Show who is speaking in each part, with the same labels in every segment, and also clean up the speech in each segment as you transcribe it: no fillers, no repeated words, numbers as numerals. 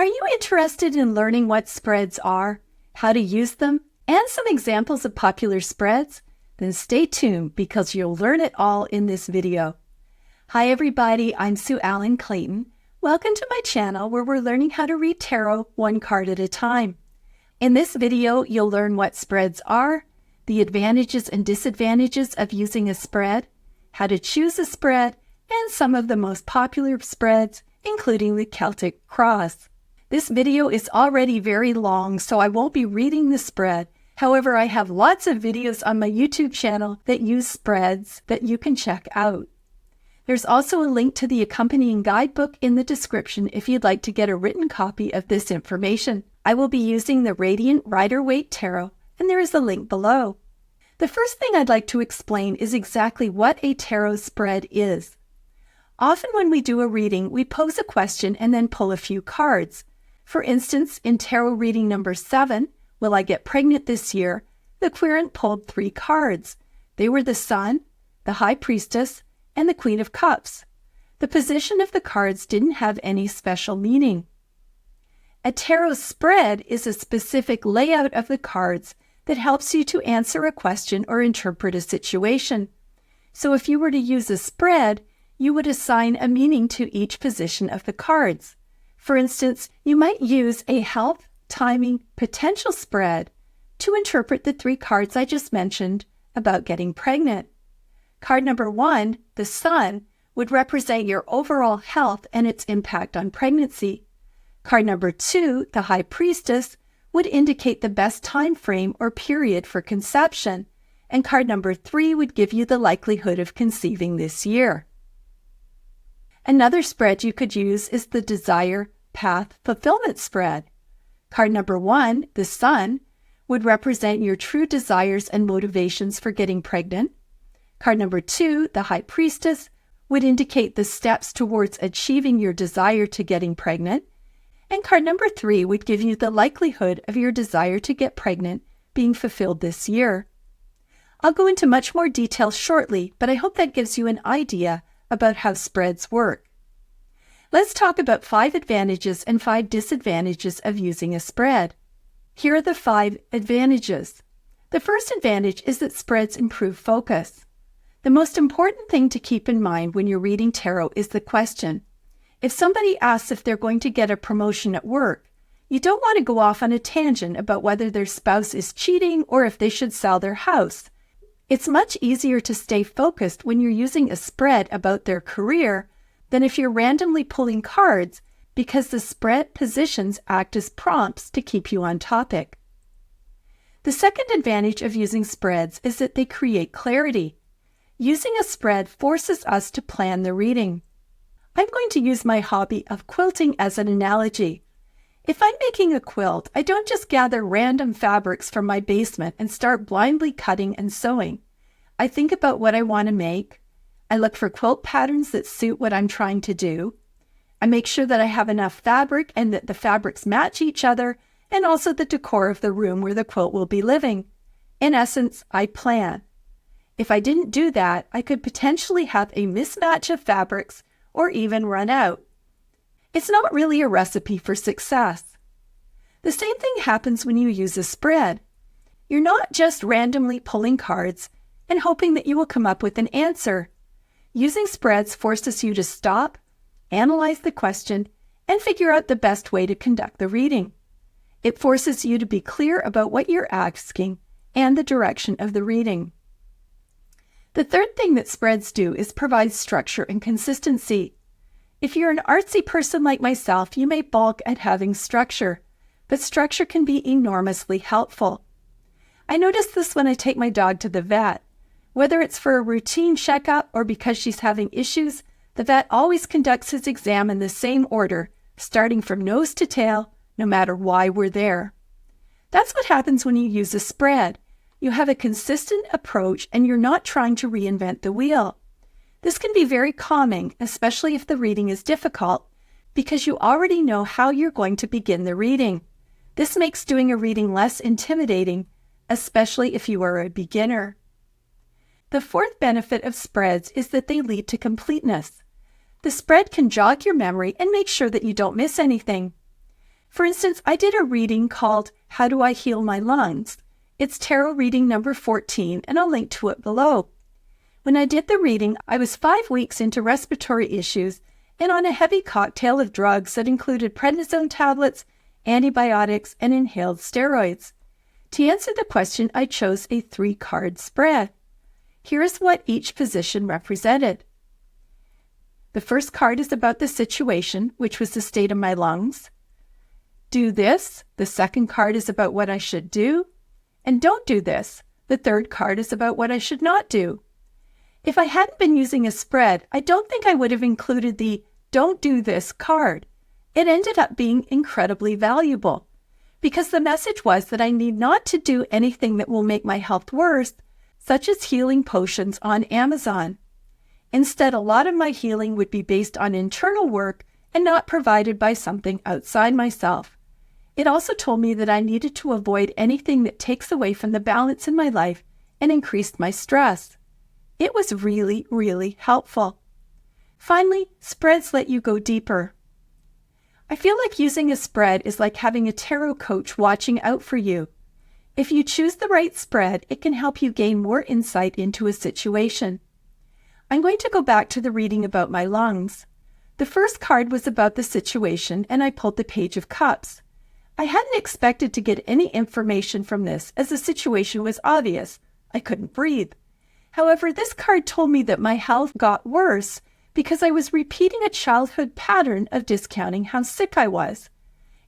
Speaker 1: Are you interested in learning what spreads are, how to use them, and some examples of popular spreads? Then stay tuned because you'll learn it all in this video. Hi everybody, I'm Sue Ellen Clayton. Welcome to my channel where we're learning how to read tarot one card at a time. In this video, you'll learn what spreads are, the advantages and disadvantages of using a spread, how to choose a spread, and some of the most popular spreads, including the Celtic cross. This video is already very long, so I won't be reading the spread. However, I have lots of videos on my YouTube channel that use spreads that you can check out. There's also a link to the accompanying guidebook in the description if you'd like to get a written copy of this information. I will be using the Radiant Rider-Waite Tarot, and there is a link below. The first thing I'd like to explain is exactly what a tarot spread is. Often when we do a reading, we pose a question and then pull a few cards. For instance, in tarot reading number 7, Will I Get Pregnant This Year?, the querent pulled 3 cards. They were the Sun, the High Priestess, and the Queen of Cups. The position of the cards didn't have any special meaning. A tarot spread is a specific layout of the cards that helps you to answer a question or interpret a situation. So if you were to use a spread, you would assign a meaning to each position of the cards. For instance, you might use a health, timing, potential spread to interpret the 3 cards I just mentioned about getting pregnant. Card number 1, the Sun, would represent your overall health and its impact on pregnancy. Card number 2, the High Priestess, would indicate the best time frame or period for conception. And card number 3 would give you the likelihood of conceiving this year. Another spread you could use is the Desire Path Fulfillment spread. Card number 1, the Sun, would represent your true desires and motivations for getting pregnant. Card number 2, the High Priestess, would indicate the steps towards achieving your desire to getting pregnant. And card number 3 would give you the likelihood of your desire to get pregnant being fulfilled this year. I'll go into much more detail shortly, but I hope that gives you an idea about how spreads work. Let's talk about 5 advantages and 5 disadvantages of using a spread. Here are the 5 advantages. The first advantage is that spreads improve focus. The most important thing to keep in mind when you're reading tarot is the question. If somebody asks if they're going to get a promotion at work, you don't want to go off on a tangent about whether their spouse is cheating or if they should sell their house. It's much easier to stay focused when you're using a spread about their career than if you're randomly pulling cards, because the spread positions act as prompts to keep you on topic. The second advantage of using spreads is that they create clarity. Using a spread forces us to plan the reading. I'm going to use my hobby of quilting as an analogy. If I'm making a quilt, I don't just gather random fabrics from my basement and start blindly cutting and sewing. I think about what I want to make. I look for quilt patterns that suit what I'm trying to do. I make sure that I have enough fabric and that the fabrics match each other, and also the decor of the room where the quilt will be living. In essence, I plan. If I didn't do that, I could potentially have a mismatch of fabrics or even run out. It's not really a recipe for success. The same thing happens when you use a spread. You're not just randomly pulling cards and hoping that you will come up with an answer. Using spreads forces you to stop, analyze the question, and figure out the best way to conduct the reading. It forces you to be clear about what you're asking and the direction of the reading. The third thing that spreads do is provide structure and consistency. If you're an artsy person like myself, you may balk at having structure, but structure can be enormously helpful. I notice this when I take my dog to the vet. Whether it's for a routine checkup or because she's having issues, the vet always conducts his exam in the same order, starting from nose to tail, no matter why we're there. That's what happens when you use a spread. You have a consistent approach and you're not trying to reinvent the wheel. This can be very calming, especially if the reading is difficult, because you already know how you're going to begin the reading. This makes doing a reading less intimidating, especially if you are a beginner. The fourth benefit of spreads is that they lead to completeness. The spread can jog your memory and make sure that you don't miss anything. For instance, I did a reading called How Do I Heal My Lungs? It's tarot reading number 14, and I'll link to it below. When I did the reading, I was 5 weeks into respiratory issues and on a heavy cocktail of drugs that included prednisone tablets, antibiotics, and inhaled steroids. To answer the question, I chose a 3-card spread. Here's what each position represented. The first card is about the situation, which was the state of my lungs. Do this. The second card is about what I should do. And don't do this. The third card is about what I should not do. If I hadn't been using a spread, I don't think I would have included the don't do this card. It ended up being incredibly valuable because the message was that I need not to do anything that will make my health worse, such as healing potions on Amazon. Instead, a lot of my healing would be based on internal work and not provided by something outside myself. It also told me that I needed to avoid anything that takes away from the balance in my life and increased my stress. It was really, really helpful. Finally, spreads let you go deeper. I feel like using a spread is like having a tarot coach watching out for you. If you choose the right spread, it can help you gain more insight into a situation. I'm going to go back to the reading about my lungs. The first card was about the situation, and I pulled the Page of Cups. I hadn't expected to get any information from this, as the situation was obvious. I couldn't breathe. However, this card told me that my health got worse because I was repeating a childhood pattern of discounting how sick I was.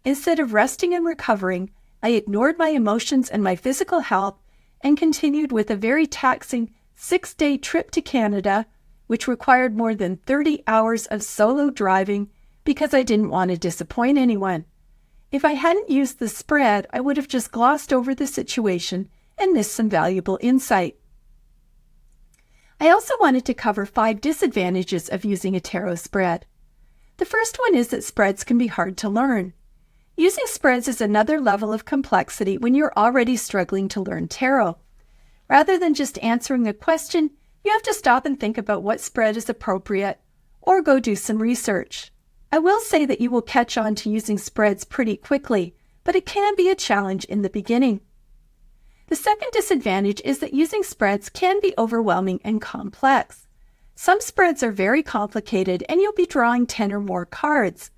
Speaker 1: Instead of resting and recovering, I ignored my emotions and my physical health and continued with a very taxing 6-day trip to Canada, which required more than 30 hours of solo driving because I didn't want to disappoint anyone. If I hadn't used the spread, I would have just glossed over the situation and missed some valuable insight. I also wanted to cover 5 disadvantages of using a tarot spread. The first one is that spreads can be hard to learn. Using spreads is another level of complexity when you're already struggling to learn tarot. Rather than just answering a question, you have to stop and think about what spread is appropriate, or go do some research. I will say that you will catch on to using spreads pretty quickly, but it can be a challenge in the beginning. The second disadvantage is that using spreads can be overwhelming and complex. Some spreads are very complicated and you'll be drawing 10 or more cards.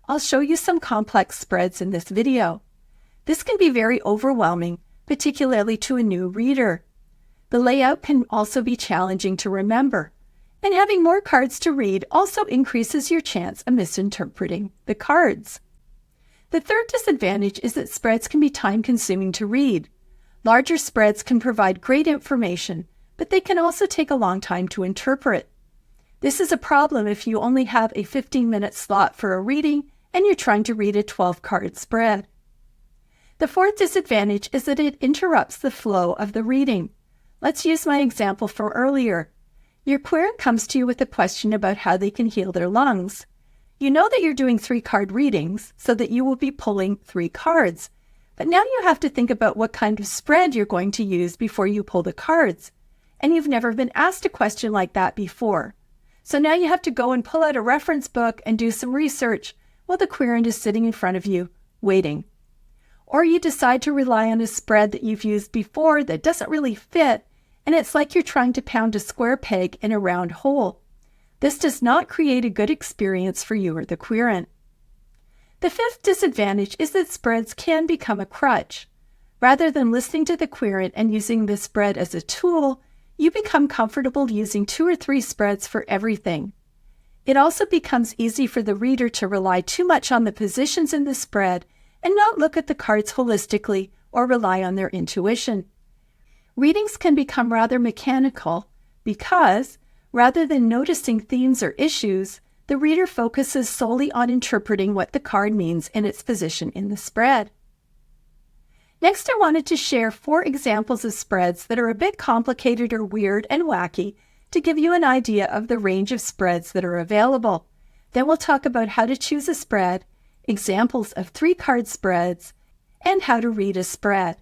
Speaker 1: I'll show you some complex spreads in this video. This can be very overwhelming, particularly to a new reader. The layout can also be challenging to remember, and having more cards to read also increases your chance of misinterpreting the cards. The third disadvantage is that spreads can be time-consuming to read. Larger spreads can provide great information, but they can also take a long time to interpret. This is a problem if you only have a 15-minute slot for a reading and you're trying to read a 12-card spread. The fourth disadvantage is that it interrupts the flow of the reading. Let's use my example from earlier. Your querent comes to you with a question about how they can heal their lungs. You know that you're doing 3-card readings, so that you will be pulling 3 cards. But now you have to think about what kind of spread you're going to use before you pull the cards. And you've never been asked a question like that before. So now you have to go and pull out a reference book and do some research while the querent is sitting in front of you, waiting. Or you decide to rely on a spread that you've used before that doesn't really fit, and it's like you're trying to pound a square peg in a round hole. This does not create a good experience for you or the querent. The fifth disadvantage is that spreads can become a crutch. Rather than listening to the querent and using this spread as a tool, you become comfortable using 2 or 3 spreads for everything. It also becomes easy for the reader to rely too much on the positions in the spread and not look at the cards holistically or rely on their intuition. Readings can become rather mechanical because, rather than noticing themes or issues, the reader focuses solely on interpreting what the card means in its position in the spread. Next, I wanted to share 4 examples of spreads that are a bit complicated or weird and wacky to give you an idea of the range of spreads that are available. Then we'll talk about how to choose a spread, examples of 3-card spreads, and how to read a spread.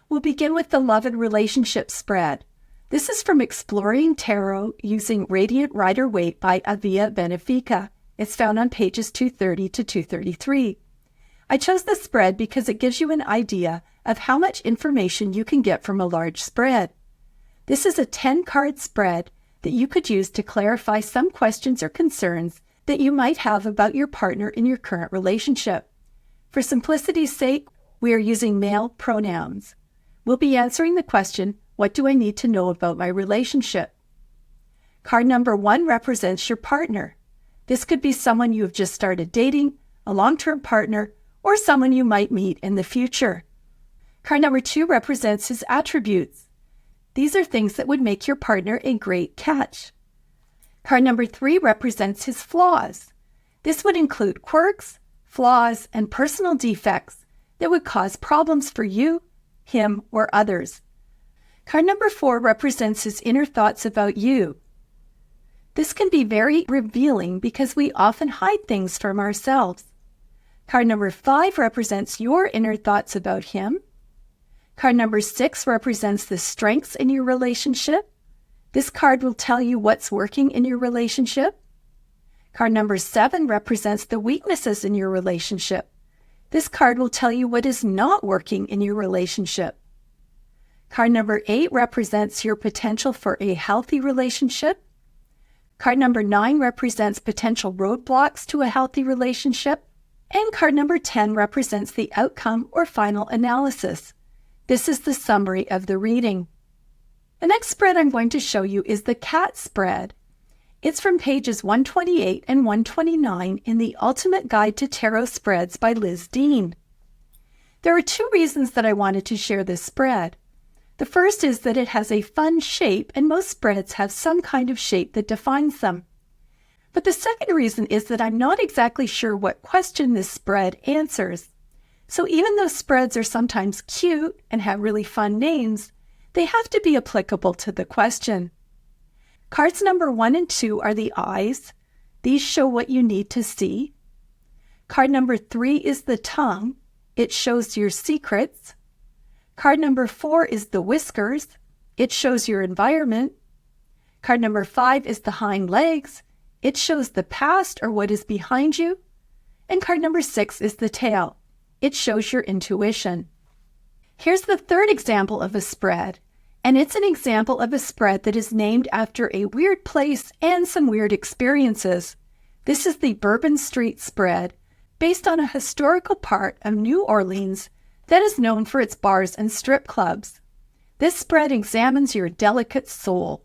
Speaker 1: We'll begin with the love and relationship spread. This is from Exploring Tarot using Radiant Rider-Waite by Avia Benefica. It's found on pages 230 to 233. I chose the spread because it gives you an idea of how much information you can get from a large spread. This is a 10-card spread that you could use to clarify some questions or concerns that you might have about your partner in your current relationship. For simplicity's sake, we are using male pronouns. We'll be answering the question, what do I need to know about my relationship? Card number 1 represents your partner. This could be someone you have just started dating, a long-term partner, or someone you might meet in the future. Card number 2 represents his attributes. These are things that would make your partner a great catch. Card number 3 represents his flaws. This would include quirks, flaws, and personal defects that would cause problems for you, him, or others. Card number 4 represents his inner thoughts about you. This can be very revealing because we often hide things from ourselves. Card number 5 represents your inner thoughts about him. Card number 6 represents the strengths in your relationship. This card will tell you what's working in your relationship. Card number 7 represents the weaknesses in your relationship. This card will tell you what is not working in your relationship. Card number 8 represents your potential for a healthy relationship. Card number 9 represents potential roadblocks to a healthy relationship. And card number 10 represents the outcome or final analysis. This is the summary of the reading. The next spread I'm going to show you is the cat spread. It's from pages 128 and 129 in the Ultimate Guide to Tarot Spreads by Liz Dean. There are 2 reasons that I wanted to share this spread. The first is that it has a fun shape, and most spreads have some kind of shape that defines them. But the second reason is that I'm not exactly sure what question this spread answers. So even though spreads are sometimes cute and have really fun names, they have to be applicable to the question. Cards number 1 and 2 are the eyes. These show what you need to see. Card number 3 is the tongue. It shows your secrets. Card number 4 is the whiskers. It shows your environment. Card number 5 is the hind legs. It shows the past or what is behind you. And card number 6 is the tail. It shows your intuition. Here's the third example of a spread, and it's an example of a spread that is named after a weird place and some weird experiences. This is the Bourbon Street spread, based on a historical part of New Orleans that is known for its bars and strip clubs. This spread examines your delicate soul.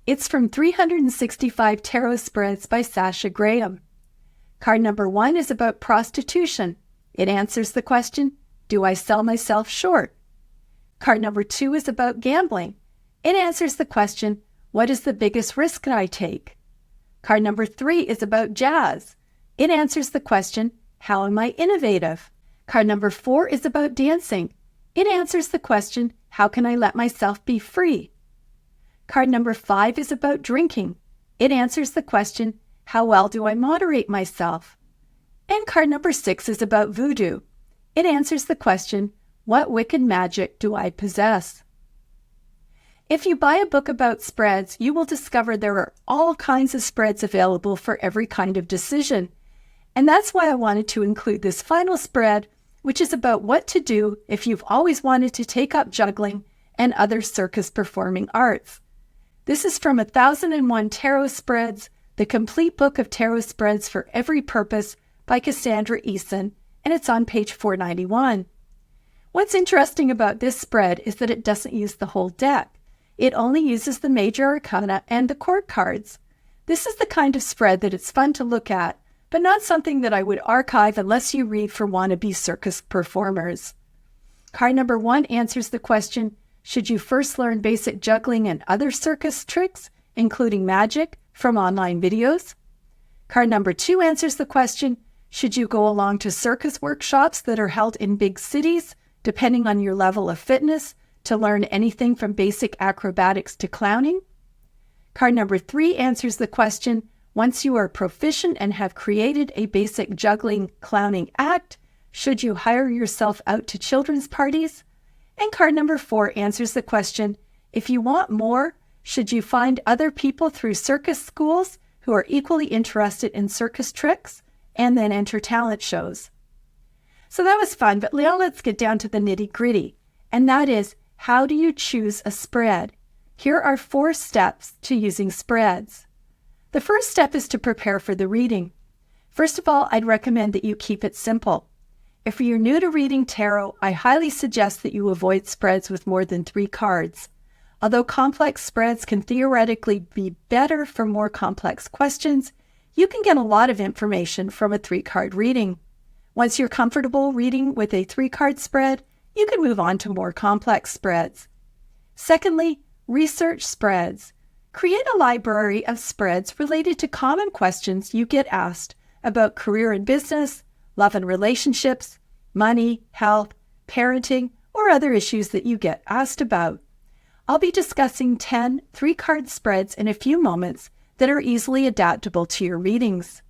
Speaker 1: It's from 365 Tarot Spreads by Sasha Graham. Card number 1 is about prostitution. It answers the question, do I sell myself short? Card number 2 is about gambling. It answers the question, what is the biggest risk that I take? Card number 3 is about jazz. It answers the question, how am I innovative? Card number 4 is about dancing. It answers the question, how can I let myself be free? Card number 5 is about drinking. It answers the question, how well do I moderate myself? And card number 6 is about voodoo. It answers the question, what wicked magic do I possess? If you buy a book about spreads, you will discover there are all kinds of spreads available for every kind of decision. And that's why I wanted to include this final spread, which is about what to do if you've always wanted to take up juggling and other circus performing arts. This is from 1001 Tarot Spreads, the complete book of tarot spreads for every purpose by Cassandra Eason, and it's on page 491. What's interesting about this spread is that it doesn't use the whole deck. It only uses the major arcana and the court cards. This is the kind of spread that it's fun to look at, but not something that I would archive unless you read for wannabe circus performers. Card number 1 answers the question, should you first learn basic juggling and other circus tricks, including magic, from online videos? Card number 2 answers the question, should you go along to circus workshops that are held in big cities, depending on your level of fitness, to learn anything from basic acrobatics to clowning? Card number 3 answers the question, once you are proficient and have created a basic juggling clowning act, should you hire yourself out to children's parties? And card number 4 answers the question, if you want more, should you find other people through circus schools who are equally interested in circus tricks and then enter talent shows? So that was fun, but now let's get down to the nitty-gritty, and that is, how do you choose a spread? Here are 4 steps to using spreads. The first step is to prepare for the reading. First of all, I'd recommend that you keep it simple. If you're new to reading tarot, I highly suggest that you avoid spreads with more than 3 cards. Although complex spreads can theoretically be better for more complex questions, you can get a lot of information from a 3-card reading. Once you're comfortable reading with a 3-card spread, you can move on to more complex spreads. Secondly, research spreads. Create a library of spreads related to common questions you get asked about career and business, love and relationships, money, health, parenting, or other issues that you get asked about. I'll be discussing 10 3-card spreads in a few moments that are easily adaptable to your readings.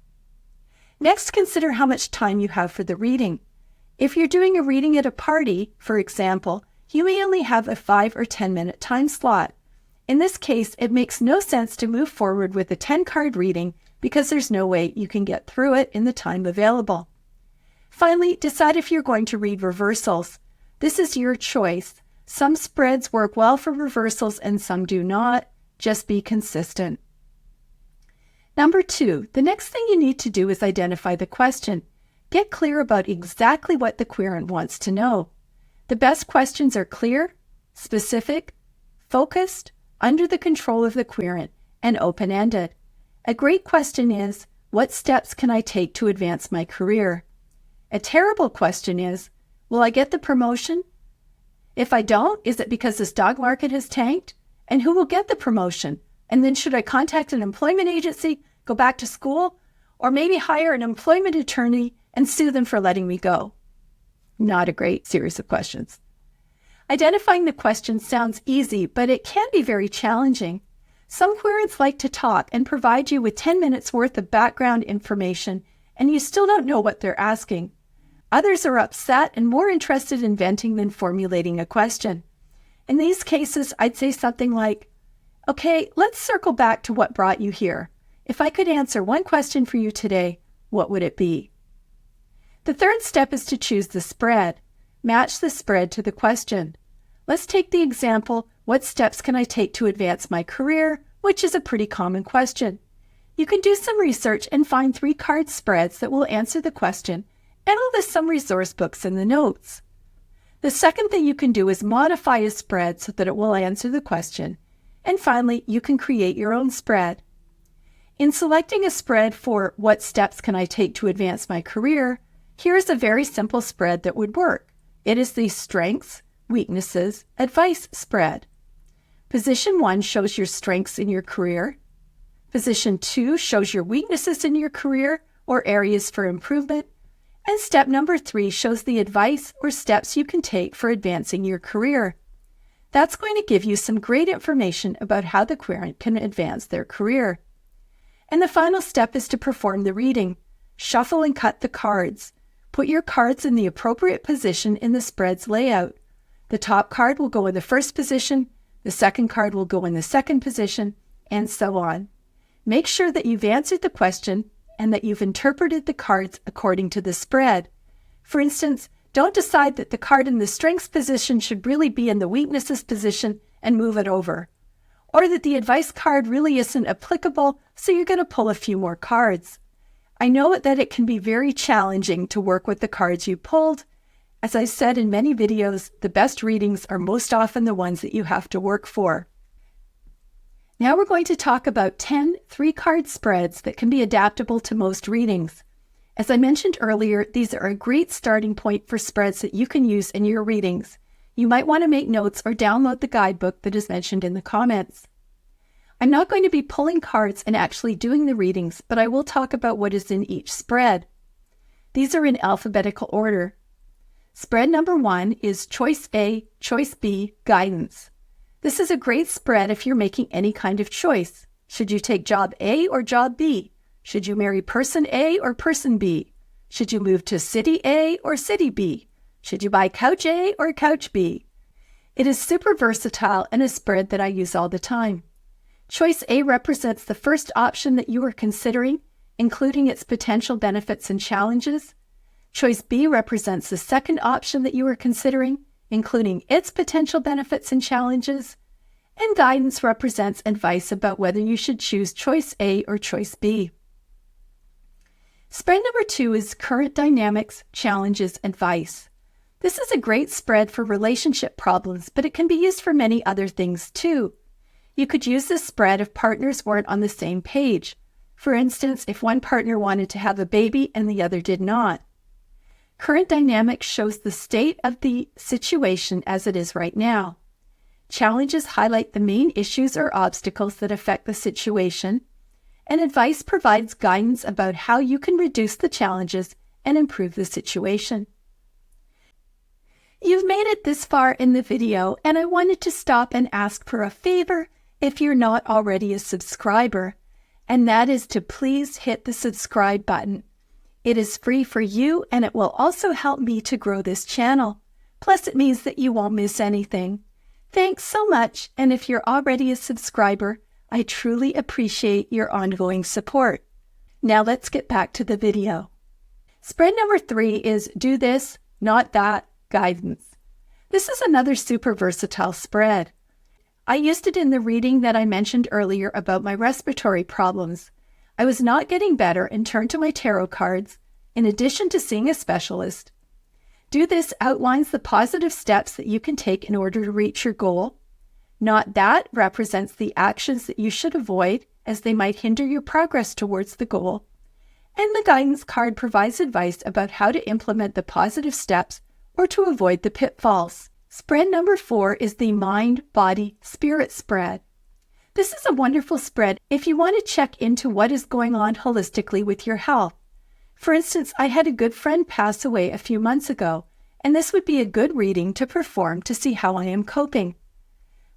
Speaker 1: Next, consider how much time you have for the reading. If you're doing a reading at a party, for example, you may only have a 5 or 10-minute time slot. In this case, it makes no sense to move forward with a 10-card reading because there's no way you can get through it in the time available. Finally, decide if you're going to read reversals. This is your choice. Some spreads work well for reversals and some do not. Just be consistent. Number 2, the next thing you need to do is identify the question. Get clear about exactly what the querent wants to know. The best questions are clear, specific, focused, under the control of the querent, and open-ended. A great question is, what steps can I take to advance my career? A terrible question is, will I get the promotion? If I don't, is it because the stock market has tanked? And who will get the promotion? And then should I contact an employment agency, go back to school, or maybe hire an employment attorney and sue them for letting me go? Not a great series of questions. Identifying the question sounds easy, but it can be very challenging. Some querents like to talk and provide you with 10 minutes worth of background information, and you still don't know what they're asking. Others are upset and more interested in venting than formulating a question. In these cases, I'd say something like, okay, let's circle back to what brought you here. If I could answer one question for you today, what would it be? The third step is to choose the spread. Match the spread to the question. Let's take the example, what steps can I take to advance my career, which is a pretty common question. You can do some research and find 3-card spreads that will answer the question, and I'll list some resource books in the notes. The second thing you can do is modify a spread so that it will answer the question. And finally, you can create your own spread. In selecting a spread for what steps can I take to advance my career, here's a very simple spread that would work. It is the strengths, weaknesses, advice spread. Position 1 shows your strengths in your career. Position 2 shows your weaknesses in your career or areas for improvement. And step number 3 shows the advice or steps you can take for advancing your career. That's going to give you some great information about how the querent can advance their career. And the final step is to perform the reading. Shuffle and cut the cards. Put your cards in the appropriate position in the spread's layout. The top card will go in the first position, the second card will go in the second position, and so on. Make sure that you've answered the question and that you've interpreted the cards according to the spread. For instance, don't decide that the card in the strengths position should really be in the weaknesses position and move it over. Or that the advice card really isn't applicable, so you're going to pull a few more cards. I know that it can be very challenging to work with the cards you pulled. As I said in many videos, the best readings are most often the ones that you have to work for. Now we're going to talk about 10 3-card spreads that can be adaptable to most readings. As I mentioned earlier, these are a great starting point for spreads that you can use in your readings. You might want to make notes or download the guidebook that is mentioned in the comments. I'm not going to be pulling cards and actually doing the readings, but I will talk about what is in each spread. These are in alphabetical order. Spread number 1 is Choice A, Choice B, Guidance. This is a great spread if you're making any kind of choice. Should you take job A or job B? Should you marry person A or person B? Should you move to city A or city B? Should you buy couch A or couch B? It is super versatile and a spread that I use all the time. Choice A represents the first option that you are considering, including its potential benefits and challenges. Choice B represents the second option that you are considering, including its potential benefits and challenges. And guidance represents advice about whether you should choose choice A or choice B. Spread number 2 is current dynamics, challenges, advice. This is a great spread for relationship problems, but it can be used for many other things too. You could use this spread if partners weren't on the same page. For instance, if one partner wanted to have a baby and the other did not. Current dynamics shows the state of the situation as it is right now. Challenges highlight the main issues or obstacles that affect the situation, and advice provides guidance about how you can reduce the challenges and improve the situation. You've made it this far in the video, and I wanted to stop and ask for a favor if you're not already a subscriber, and that is to please hit the subscribe button. It is free for you, and it will also help me to grow this channel. Plus, it means that you won't miss anything. Thanks so much, and if you're already a subscriber, I truly appreciate your ongoing support. Now let's get back to the video. Spread number 3 is do this, not that, guidance. This is another super versatile spread. I used it in the reading that I mentioned earlier about my respiratory problems. I was not getting better and turned to my tarot cards, in addition to seeing a specialist. Do this outlines the positive steps that you can take in order to reach your goal. Not that represents the actions that you should avoid, as they might hinder your progress towards the goal. And the guidance card provides advice about how to implement the positive steps or to avoid the pitfalls. Spread number 4 is the Mind, Body, Spirit spread. This is a wonderful spread if you want to check into what is going on holistically with your health. For instance, I had a good friend pass away a few months ago, and this would be a good reading to perform to see how I am coping.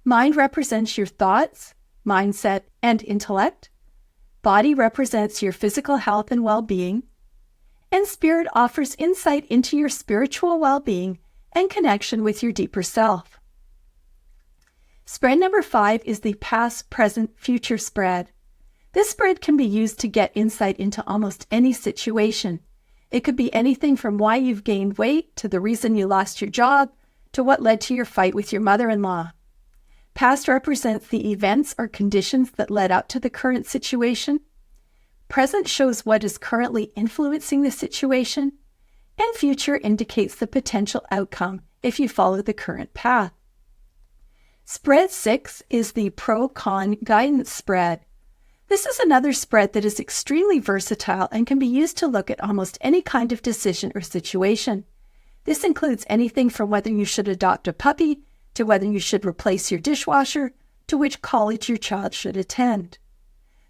Speaker 1: Mind represents your thoughts, mindset, and intellect. Body represents your physical health and well-being. And spirit offers insight into your spiritual well-being and connection with your deeper self. Spread number 5 is the Past, Present, Future spread. This spread can be used to get insight into almost any situation. It could be anything from why you've gained weight, to the reason you lost your job, to what led to your fight with your mother-in-law. Past represents the events or conditions that led up to the current situation. Present shows what is currently influencing the situation. And future indicates the potential outcome if you follow the current path. Spread 6 is the Pro-Con guidance spread. This is another spread that is extremely versatile and can be used to look at almost any kind of decision or situation. This includes anything from whether you should adopt a puppy, to whether you should replace your dishwasher, to which college your child should attend.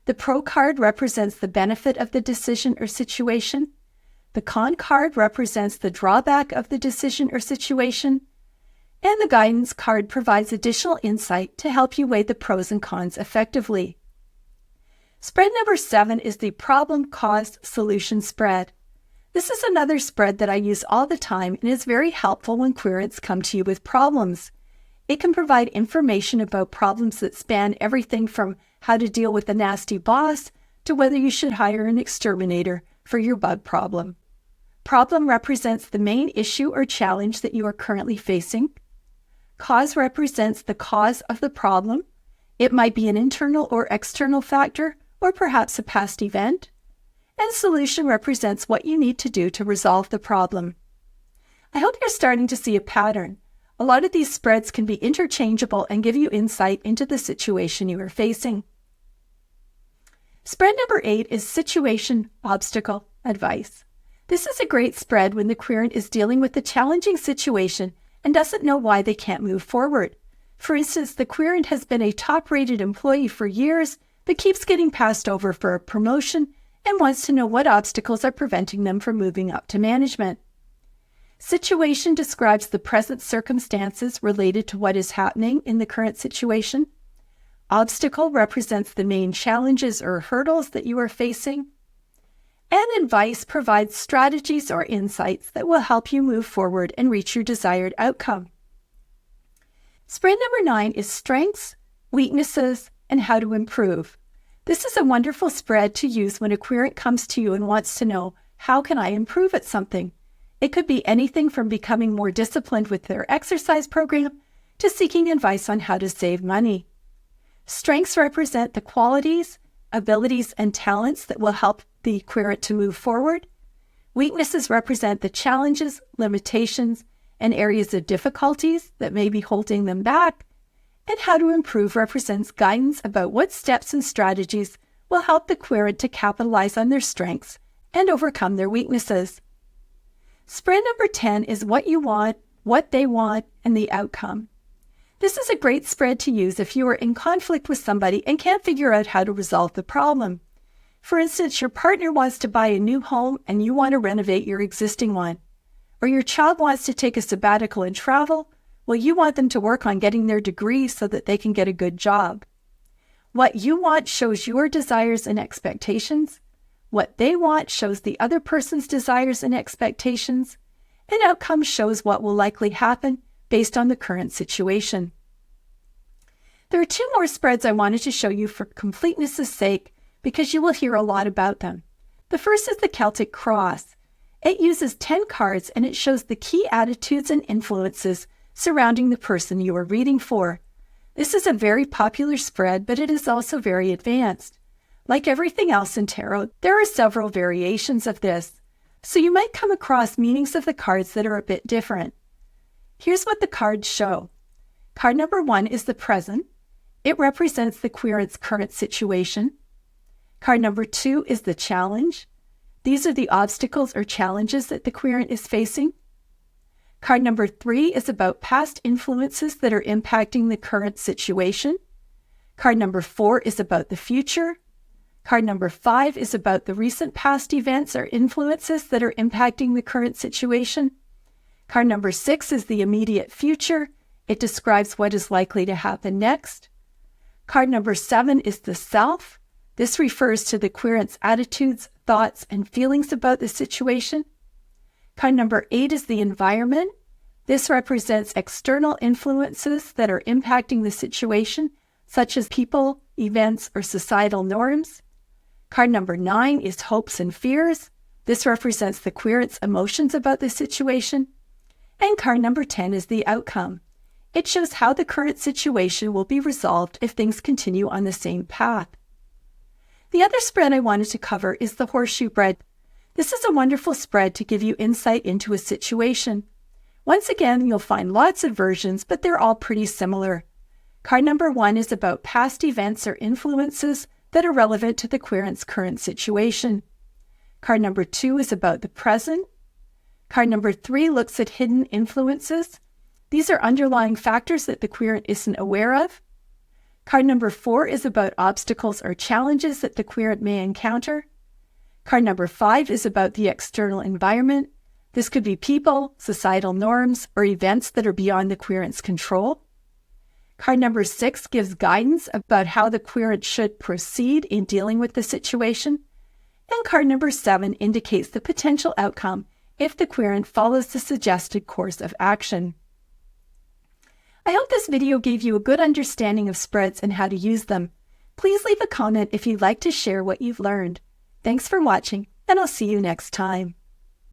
Speaker 1: The Pro card represents the benefit of the decision or situation. The Con card represents the drawback of the decision or situation. And the Guidance card provides additional insight to help you weigh the pros and cons effectively. Spread number 7 is the Problem, Cause, Solution spread. This is another spread that I use all the time and is very helpful when querents come to you with problems. It can provide information about problems that span everything from how to deal with a nasty boss to whether you should hire an exterminator for your bug problem. Problem represents the main issue or challenge that you are currently facing. Cause represents the cause of the problem. It might be an internal or external factor, or perhaps a past event. And solution represents what you need to do to resolve the problem. I hope you're starting to see a pattern. A lot of these spreads can be interchangeable and give you insight into the situation you are facing. Spread number 8 is Situation, Obstacle, Advice. This is a great spread when the querent is dealing with a challenging situation and doesn't know why they can't move forward. For instance, the querent has been a top-rated employee for years, but keeps getting passed over for a promotion and wants to know what obstacles are preventing them from moving up to management. Situation describes the present circumstances related to what is happening in the current situation. Obstacle represents the main challenges or hurdles that you are facing. And advice provides strategies or insights that will help you move forward and reach your desired outcome. Spread number 9 is Strengths, Weaknesses, and How to Improve. This is a wonderful spread to use when a querent comes to you and wants to know, how can I improve at something? It could be anything from becoming more disciplined with their exercise program to seeking advice on how to save money. Strengths represent the qualities, abilities, and talents that will help the querent to move forward. Weaknesses represent the challenges, limitations, and areas of difficulties that may be holding them back. And how to improve represents guidance about what steps and strategies will help the querent to capitalize on their strengths and overcome their weaknesses. Spread number 10 is what you want, what they want, and the outcome. This is a great spread to use if you are in conflict with somebody and can't figure out how to resolve the problem. For instance, your partner wants to buy a new home and you want to renovate your existing one. Or your child wants to take a sabbatical and travel. Well, you want them to work on getting their degree so that they can get a good job. What you want shows your desires and expectations. What they want shows the other person's desires and expectations. And outcome shows what will likely happen based on the current situation. There are two more spreads I wanted to show you for completeness' sake because you will hear a lot about them. The first is the Celtic cross. It uses 10 cards and it shows the key attitudes and influences surrounding the person you are reading for. This is a very popular spread, but it is also very advanced. Like everything else in tarot, there are several variations of this, so you might come across meanings of the cards that are a bit different. Here's what the cards show. Card number 1 is the present. It represents the querent's current situation. Card number 2 is the challenge. These are the obstacles or challenges that the querent is facing. Card number 3 is about past influences that are impacting the current situation. Card number 4 is about the future. Card number 5 is about the recent past events or influences that are impacting the current situation. Card number 6 is the immediate future. It describes what is likely to happen next. Card number 7 is the self. This refers to the querent's attitudes, thoughts, and feelings about the situation. Card number 8 is the environment. This represents external influences that are impacting the situation, such as people, events, or societal norms. Card number 9 is hopes and fears. This represents the querent's emotions about the situation. And card number 10 is the outcome. It shows how the current situation will be resolved if things continue on the same path. The other spread I wanted to cover is the Horseshoe Spread. This is a wonderful spread to give you insight into a situation. Once again, you'll find lots of versions, but they're all pretty similar. Card number 1 is about past events or influences that are relevant to the querent's current situation. Card number 2 is about the present. Card number 3 looks at hidden influences. These are underlying factors that the querent isn't aware of. Card number 4 is about obstacles or challenges that the querent may encounter. Card number 5 is about the external environment. This could be people, societal norms, or events that are beyond the querent's control. Card number 6 gives guidance about how the querent should proceed in dealing with the situation. And card number 7 indicates the potential outcome if the querent follows the suggested course of action. I hope this video gave you a good understanding of spreads and how to use them. Please leave a comment if you'd like to share what you've learned. Thanks for watching, and I'll see you next time.